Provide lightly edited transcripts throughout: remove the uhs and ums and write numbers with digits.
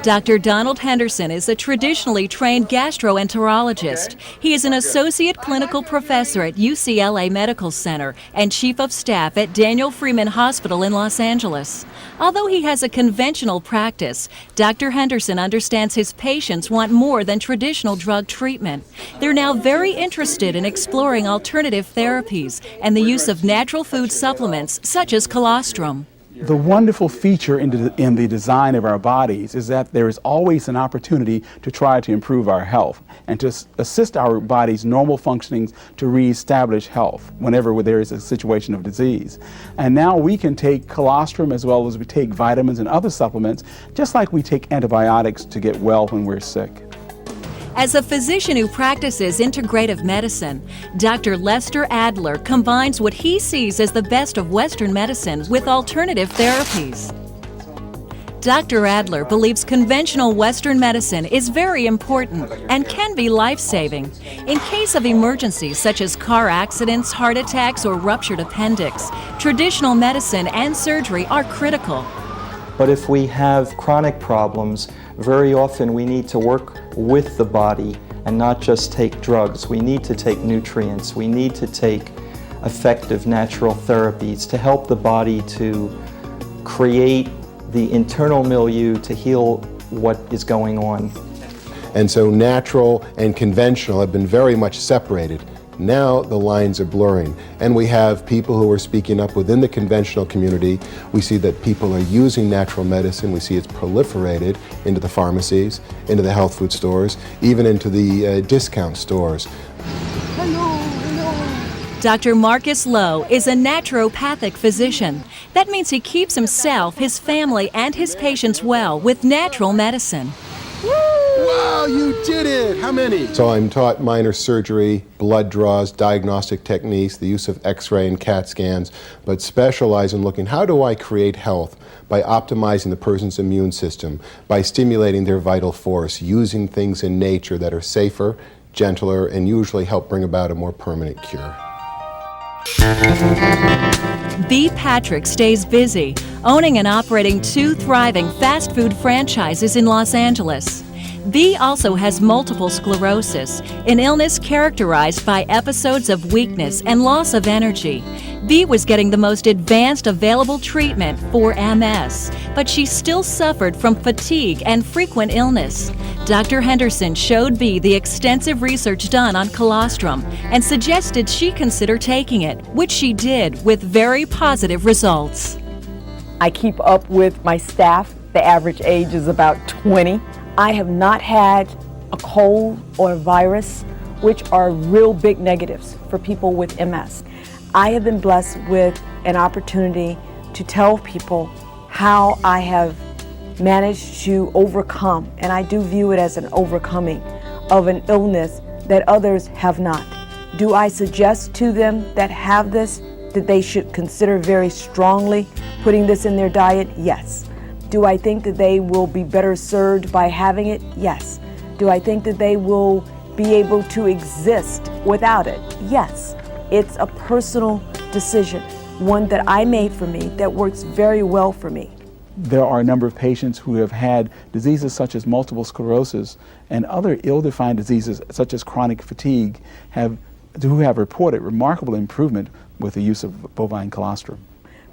Dr. Donald Henderson is a traditionally trained gastroenterologist. He is an associate clinical professor at UCLA Medical Center and chief of staff at Daniel Freeman Hospital in Los Angeles. Although he has a conventional practice, Dr. Henderson understands his patients want more than traditional drug treatment. They're now very interested in exploring alternative therapies and the use of natural food supplements such as colostrum. The wonderful feature in the design of our bodies is that there is always an opportunity to try to improve our health and to assist our body's normal functioning to reestablish health whenever there is a situation of disease. And now we can take colostrum as well as we take vitamins and other supplements, just like we take antibiotics to get well when we're sick. As a physician who practices integrative medicine, Dr. Lester Adler combines what he sees as the best of Western medicine with alternative therapies. Dr. Adler believes conventional Western medicine is very important and can be life-saving. In case of emergencies such as car accidents, heart attacks, or ruptured appendix, traditional medicine and surgery are critical. But if we have chronic problems, very often we need to work with the body and not just take drugs. We need to take nutrients. We need to take effective natural therapies to help the body to create the internal milieu to heal what is going on. And so natural and conventional have been very much separated. Now the lines are blurring, and we have people who are speaking up within the conventional community. We see that people are using natural medicine. We see it's proliferated into the pharmacies, into the health food stores, even into the discount stores. Dr. Marcus Lowe is a naturopathic physician. That means he keeps himself, his family, and his patients well with natural medicine. Wow, you did it! How many? So I'm taught minor surgery, blood draws, diagnostic techniques, the use of X-ray and CAT scans, but specialize in looking how do I create health by optimizing the person's immune system, by stimulating their vital force, using things in nature that are safer, gentler, and usually help bring about a more permanent cure. B. Patrick stays busy, owning and operating 2 thriving fast food franchises in Los Angeles. B also has multiple sclerosis, an illness characterized by episodes of weakness and loss of energy. B was getting the most advanced available treatment for MS, but she still suffered from fatigue and frequent illness. Dr. Henderson showed B the extensive research done on colostrum and suggested she consider taking it, which she did with very positive results. I keep up with my staff. The average age is about 20. I have not had a cold or a virus, which are real big negatives for people with MS. I have been blessed with an opportunity to tell people how I have managed to overcome, and I do view it as an overcoming of an illness that others have not. Do I suggest to them that have this that they should consider very strongly putting this in their diet? Yes. Do I think that they will be better served by having it? Yes. Do I think that they will be able to exist without it? Yes. It's a personal decision, one that I made for me that works very well for me. There are a number of patients who have had diseases such as multiple sclerosis and other ill-defined diseases such as chronic fatigue who have reported remarkable improvement with the use of bovine colostrum.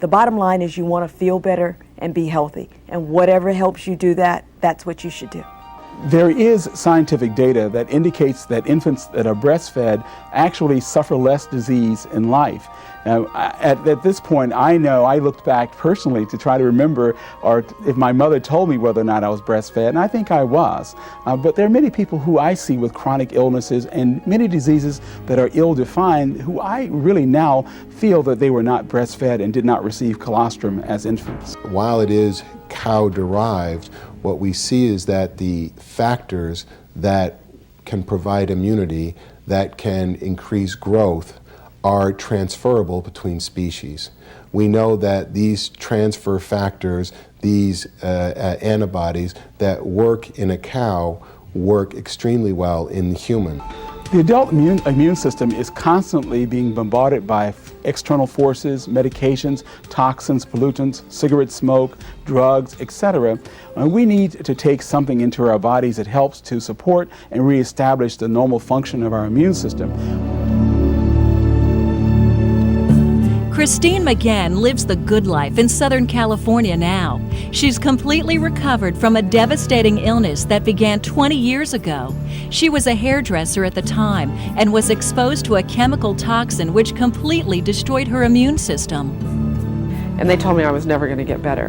The bottom line is you want to feel better and be healthy, and whatever helps you do that, that's what you should do. There is scientific data that indicates that infants that are breastfed actually suffer less disease in life. Now, at this point, I know I looked back personally to try to remember, or if my mother told me whether or not I was breastfed, and I think I was. But there are many people who I see with chronic illnesses and many diseases that are ill-defined who I really now feel that they were not breastfed and did not receive colostrum as infants. While it is cow-derived, what we see is that the factors that can provide immunity, that can increase growth, are transferable between species. We know that these transfer factors, these antibodies that work in a cow, work extremely well in the human. The adult immune system is constantly being bombarded by external forces, medications, toxins, pollutants, cigarette smoke, drugs, etc. And we need to take something into our bodies that helps to support and reestablish the normal function of our immune system. Christine McGann lives the good life in Southern California now. She's completely recovered from a devastating illness that began 20 years ago. She was a hairdresser at the time and was exposed to a chemical toxin which completely destroyed her immune system. And they told me I was never going to get better,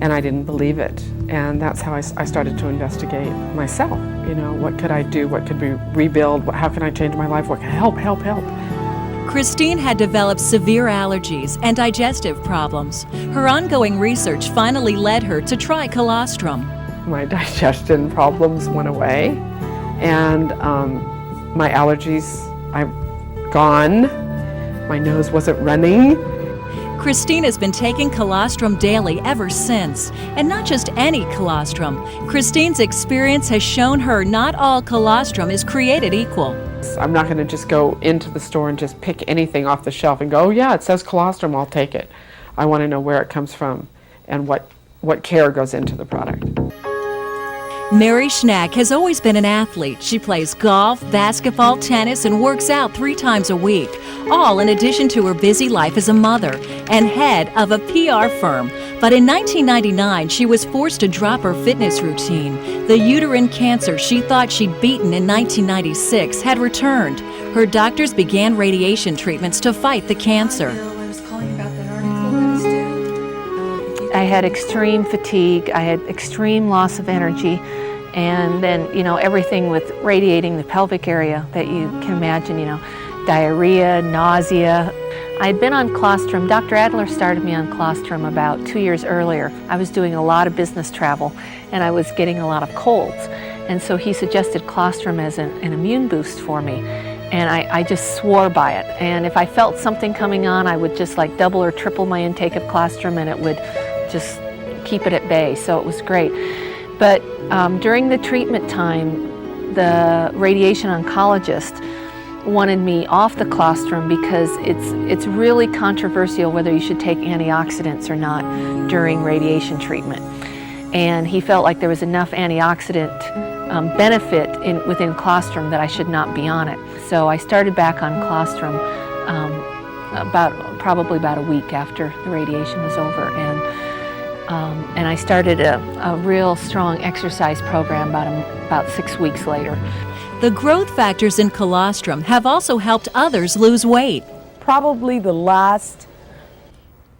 and I didn't believe it. And that's how I started to investigate myself. You know, what could I do? What could we rebuild? How can I change my life? What can help? Christine had developed severe allergies and digestive problems. Her ongoing research finally led her to try colostrum. My digestion problems went away, and my allergies, I've gone. My nose wasn't running. Christine has been taking colostrum daily ever since, and not just any colostrum. Christine's experience has shown her not all colostrum is created equal. I'm not going to just go into the store and just pick anything off the shelf and go, oh yeah, it says colostrum, I'll take it. I want to know where it comes from and what care goes into the product. Mary Schnack has always been an athlete. She plays golf, basketball, tennis, and works out 3 times a week, all in addition to her busy life as a mother and head of a PR firm. But in 1999, she was forced to drop her fitness routine. The uterine cancer she thought she'd beaten in 1996 had returned. Her doctors began radiation treatments to fight the cancer. I had extreme fatigue, I had extreme loss of energy, and then, everything with radiating the pelvic area that you can imagine, diarrhea, nausea. I had been on colostrum. Dr. Adler started me on colostrum about 2 years earlier. I was doing a lot of business travel, and I was getting a lot of colds. And so he suggested colostrum as an immune boost for me. And I just swore by it. And if I felt something coming on, I would just like double or triple my intake of colostrum, and it would just keep it at bay, so it was great. But during the treatment time, the radiation oncologist wanted me off the colostrum because it's really controversial whether you should take antioxidants or not during radiation treatment. And he felt like there was enough antioxidant benefit within colostrum that I should not be on it. So I started back on colostrum probably about a week after the radiation was over, and I started a real strong exercise program about 6 weeks later. The growth factors in colostrum have also helped others lose weight. Probably the last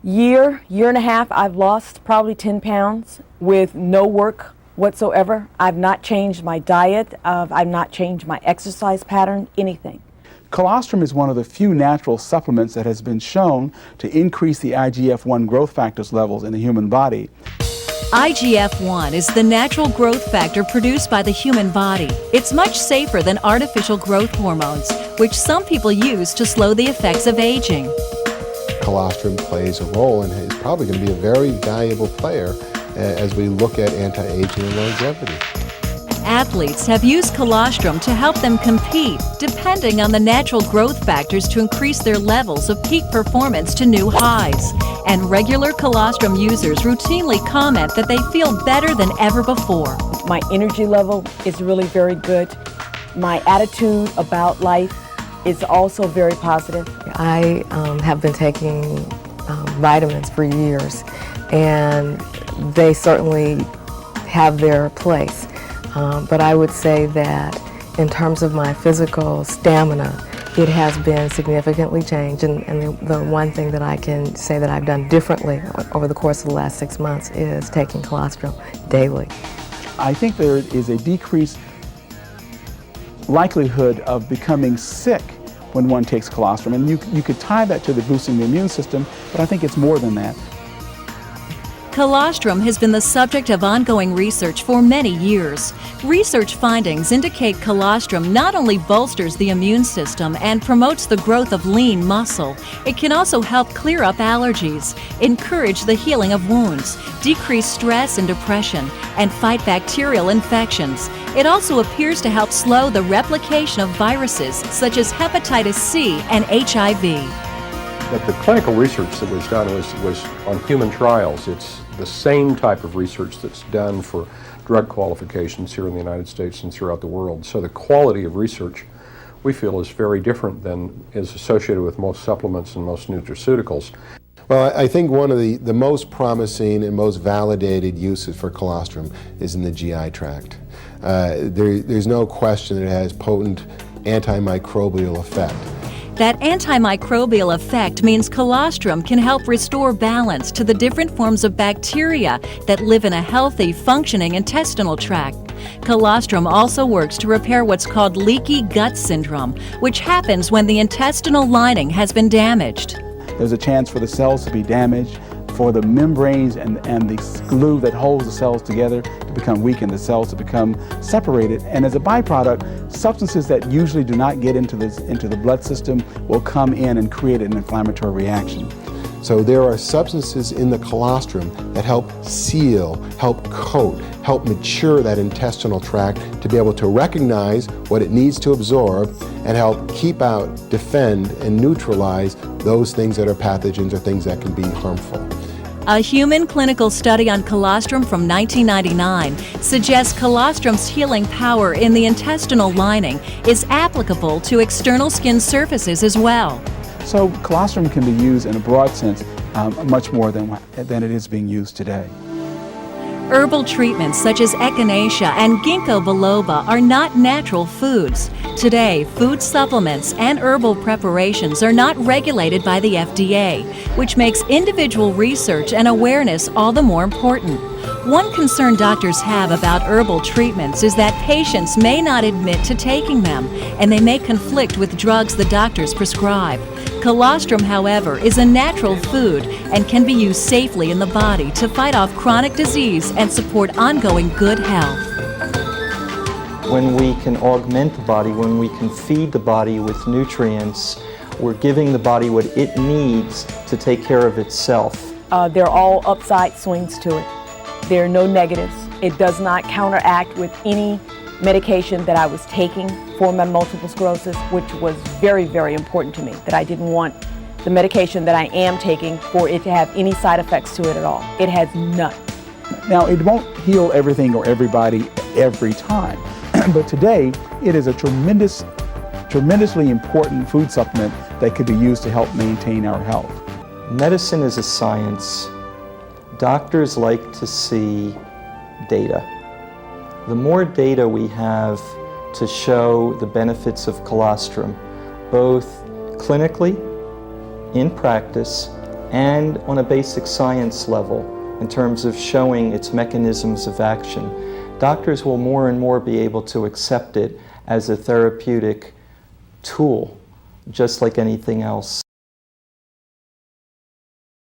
year and a half, I've lost probably 10 pounds with no work whatsoever. I've not changed my diet. I've not changed my exercise pattern, anything. Colostrum is one of the few natural supplements that has been shown to increase the IGF-1 growth factors levels in the human body. IGF-1 is the natural growth factor produced by the human body. It's much safer than artificial growth hormones, which some people use to slow the effects of aging. Colostrum plays a role and is probably going to be a very valuable player as we look at anti-aging and longevity. Athletes have used colostrum to help them compete, depending on the natural growth factors to increase their levels of peak performance to new highs. And regular colostrum users routinely comment that they feel better than ever before. My energy level is really very good. My attitude about life is also very positive. I have been taking vitamins for years, and they certainly have their place. But I would say that in terms of my physical stamina, it has been significantly changed. And the one thing that I can say that I've done differently over the course of the last 6 months is taking colostrum daily. I think there is a decreased likelihood of becoming sick when one takes colostrum. And you could tie that to the boosting the immune system, but I think it's more than that. Colostrum has been the subject of ongoing research for many years. Research findings indicate colostrum not only bolsters the immune system and promotes the growth of lean muscle, it can also help clear up allergies, encourage the healing of wounds, decrease stress and depression, and fight bacterial infections. It also appears to help slow the replication of viruses such as hepatitis C and HIV. But the clinical research that was done was on human trials. It's the same type of research that's done for drug qualifications here in the United States and throughout the world. So the quality of research, we feel, is very different than is associated with most supplements and most nutraceuticals. Well, I think one of the most promising and most validated uses for colostrum is in the GI tract. There's no question that it has potent antimicrobial effect. That antimicrobial effect means colostrum can help restore balance to the different forms of bacteria that live in a healthy, functioning intestinal tract. Colostrum also works to repair what's called leaky gut syndrome, which happens when the intestinal lining has been damaged. There's a chance for the cells to be damaged, for the membranes and the glue that holds the cells together to become weakened, the cells to become separated, and as a byproduct, substances that usually do not get into the blood system will come in and create an inflammatory reaction. So there are substances in the colostrum that help seal, help coat, help mature that intestinal tract to be able to recognize what it needs to absorb and help keep out, defend, and neutralize those things that are pathogens or things that can be harmful. A human clinical study on colostrum from 1999 suggests colostrum's healing power in the intestinal lining is applicable to external skin surfaces as well. So colostrum can be used in a broad sense much more than it is being used today. Herbal treatments such as echinacea and ginkgo biloba are not natural foods. Today, food supplements and herbal preparations are not regulated by the FDA, which makes individual research and awareness all the more important. One concern doctors have about herbal treatments is that patients may not admit to taking them, and they may conflict with drugs the doctors prescribe. Colostrum, however, is a natural food and can be used safely in the body to fight off chronic disease and support ongoing good health. When we can augment the body, when we can feed the body with nutrients, we're giving the body what it needs to take care of itself. There are all upside swings to it. There are no negatives. It does not counteract with any medication that I was taking for my multiple sclerosis, which was very, very important to me, that I didn't want the medication that I am taking for it to have any side effects to it at all. It has none. Now, it won't heal everything or everybody every time, but today it is a tremendously important food supplement that could be used to help maintain our health. Medicine is a science. Doctors like to see data. The more data we have to show the benefits of colostrum, both clinically, in practice, and on a basic science level in terms of showing its mechanisms of action, doctors will more and more be able to accept it as a therapeutic tool, just like anything else.